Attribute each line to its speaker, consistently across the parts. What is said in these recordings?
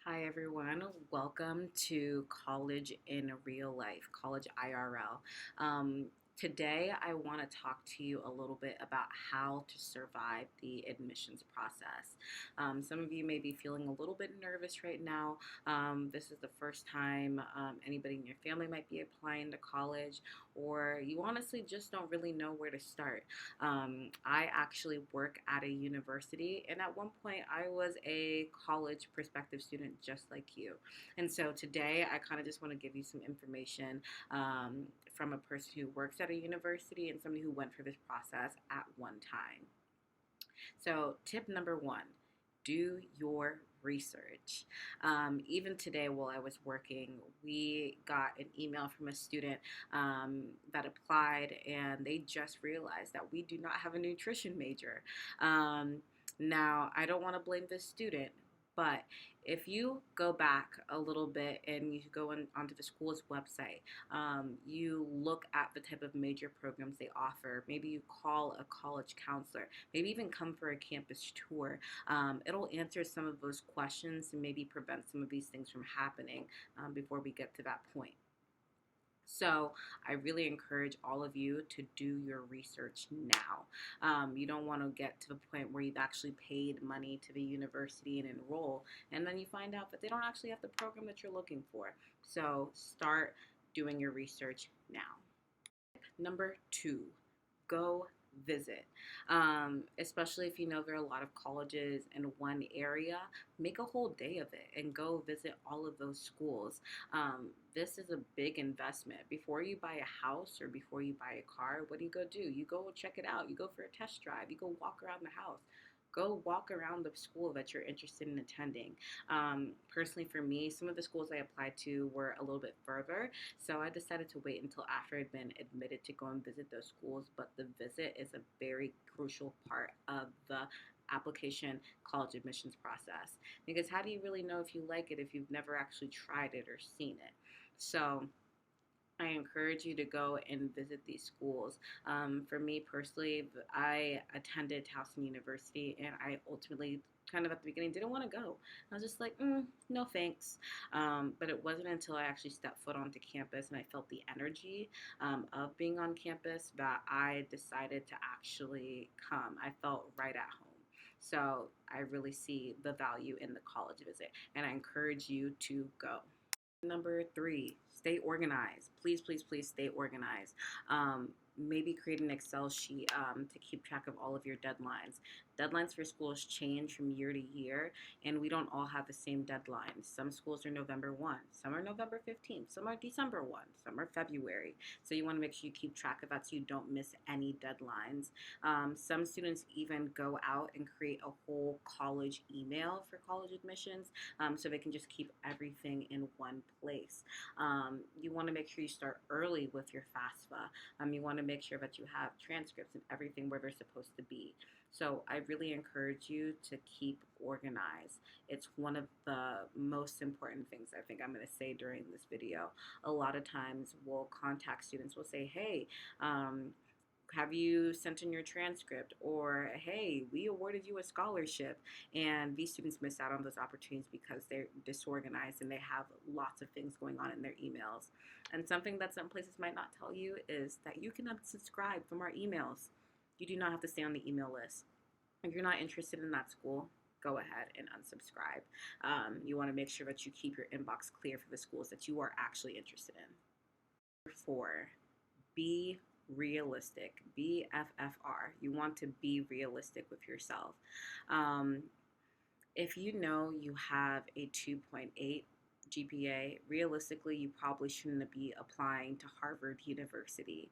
Speaker 1: Hi, everyone. Welcome to College in Real Life, College IRL. Today, I want to talk to you a little bit about how to survive the admissions process. Some of you may be feeling a little bit nervous right now. This is the first time anybody in your family might be applying to college, or you honestly just don't really know where to start. I actually work at a university, and at one point, I was a college prospective student just like you. And so today, I kind of just want to give you some information from a person who works at a university and somebody who went through this process at one time. So, tip number one, do your research. Even today, while I was working, we got an email from a student that applied, and they just realized that we do not have a nutrition major. Now, I don't want to blame this student, but if you go back a little bit and you go onto the school's website, you look at the type of major programs they offer. Maybe you call a college counselor, maybe even come for a campus tour. It'll answer some of those questions and maybe prevent some of these things from happening before we get to that point. So I really encourage all of you to do your research now. You don't want to get to the point where you've actually paid money to the university and enroll, and then you find out that they don't actually have the program that you're looking for. So start doing your research now. Number two, go visit. Especially if you know there are a lot of colleges in one area, make a whole day of it and go visit all of those schools. This is a big investment. Before you buy a house or before you buy a car, what do? You go check it out. You go for a test drive. You go walk around the house. Go walk around the school that you're interested in attending. Personally, for me, some of the schools I applied to were a little bit further, so I decided to wait until after I'd been admitted to go and visit those schools. But the visit is a very crucial part of the application college admissions process, because how do you really know if you like it if you've never actually tried it or seen it? So I encourage you to go and visit these schools. For me personally, I attended Towson University, and I ultimately, kind of at the beginning, didn't want to go. I was just like, no thanks. But it wasn't until I actually stepped foot onto campus and I felt the energy of being on campus that I decided to actually come. I felt right at home. So I really see the value in the college visit, and I encourage you to go. Number three, stay organized. Please, please, please stay organized. Maybe create an Excel sheet to keep track of all of your deadlines. Deadlines for schools change from year to year, and we don't all have the same deadlines. Some schools are November 1, some are November 15th, some are December 1, some are February. So you want to make sure you keep track of that so you don't miss any deadlines. Some students even go out and create a whole college email for college admissions so they can just keep everything in one place. You want to make sure you start early with your FAFSA. You want to make sure that you have transcripts and everything where they're supposed to be. So I really encourage you to keep organized. It's one of the most important things I think I'm going to say during this video. A lot of times we'll contact students, we'll say, hey, have you sent in your transcript? Or, hey, we awarded you a scholarship. And these students miss out on those opportunities because they're disorganized and they have lots of things going on in their emails. And something that some places might not tell you is that you can unsubscribe from our emails. You do not have to stay on the email list. If you're not interested in that school, go ahead and unsubscribe. You want to make sure that you keep your inbox clear for the schools that you are actually interested in. Number four, be realistic. BFFR. You want to be realistic with yourself. Um, if you know you have a 2.8 GPA, realistically, you probably shouldn't be applying to Harvard University.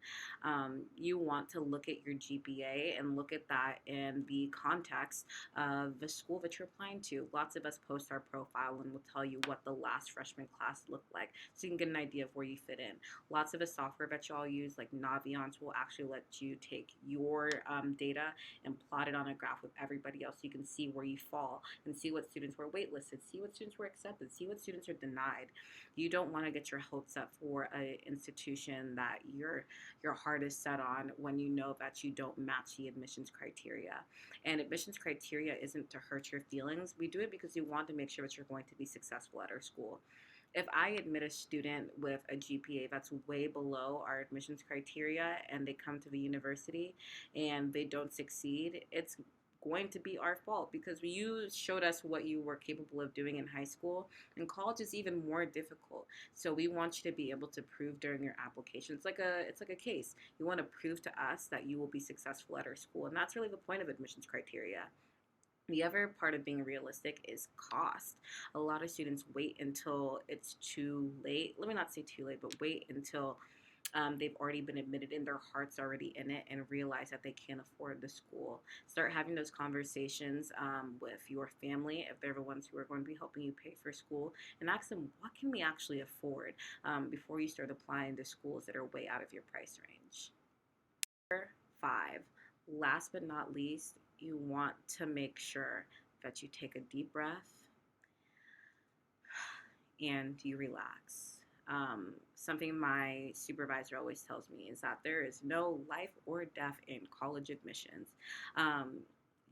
Speaker 1: You want to look at your GPA and look at that in the context of the school that you're applying to. Lots of us post our profile and will tell you what the last freshman class looked like so you can get an idea of where you fit in. Lots of the software that y'all use, like Naviance, will actually let you take your data and plot it on a graph with everybody else so you can see where you fall and see what students were waitlisted, see what students were accepted, see what students are denied. denied. You don't want to get your hopes up for an institution that your heart is set on when you know that you don't match the admissions criteria. And admissions criteria isn't to hurt your feelings. We do it because we want to make sure that you're going to be successful at our school. If I admit a student with a GPA that's way below our admissions criteria and they come to the university and they don't succeed, it's going to be our fault because you showed us what you were capable of doing in high school, and college is even more difficult. So we want you to be able to prove during your application. It's like a case. You want to prove to us that you will be successful at our school, and that's really the point of admissions criteria. The other part of being realistic is cost. A lot of students wait until it's too late. Let me not say too late, but wait until they've already been admitted and their heart's already in it and realize that they can't afford the school. Start having those conversations with your family if they're the ones who are going to be helping you pay for school, and ask them, what can we actually afford before you start applying to schools that are way out of your price range. Number 5, last but not least, you want to make sure that you take a deep breath and you relax. Something my supervisor always tells me is that there is no life or death in college admissions. Um,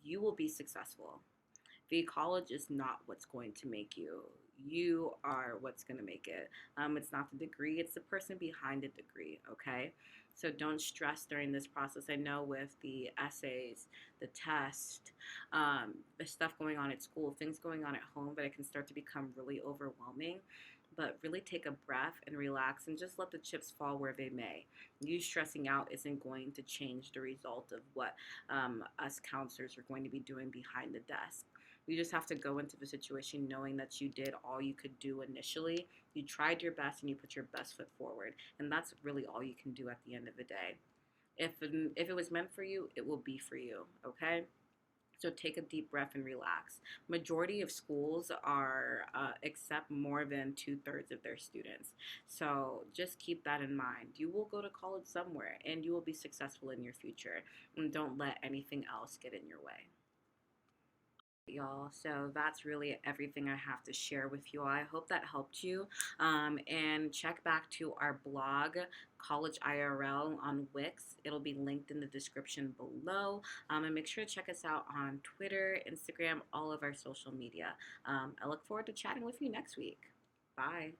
Speaker 1: you will be successful. The college is not what's going to make you. You are what's going to make it. It's not the degree, it's the person behind the degree, okay? So don't stress during this process. I know with the essays, the test, the stuff going on at school, things going on at home, but it can start to become really overwhelming. But really take a breath and relax and just let the chips fall where they may. You stressing out isn't going to change the result of what us counselors are going to be doing behind the desk. You just have to go into the situation knowing that you did all you could do initially. You tried your best and you put your best foot forward. And that's really all you can do at the end of the day. If it was meant for you, it will be for you, okay? So take a deep breath and relax. Majority of schools are accept more than 2/3 of their students. So just keep that in mind. You will go to college somewhere and you will be successful in your future. And don't let anything else get in your way. Y'all, so that's really everything I have to share with you all. I hope that helped you, and check back to our blog, College IRL, on Wix. It'll be linked in the description below, and make sure to check us out on Twitter, Instagram, all of our social media. I look forward to chatting with you next week. Bye.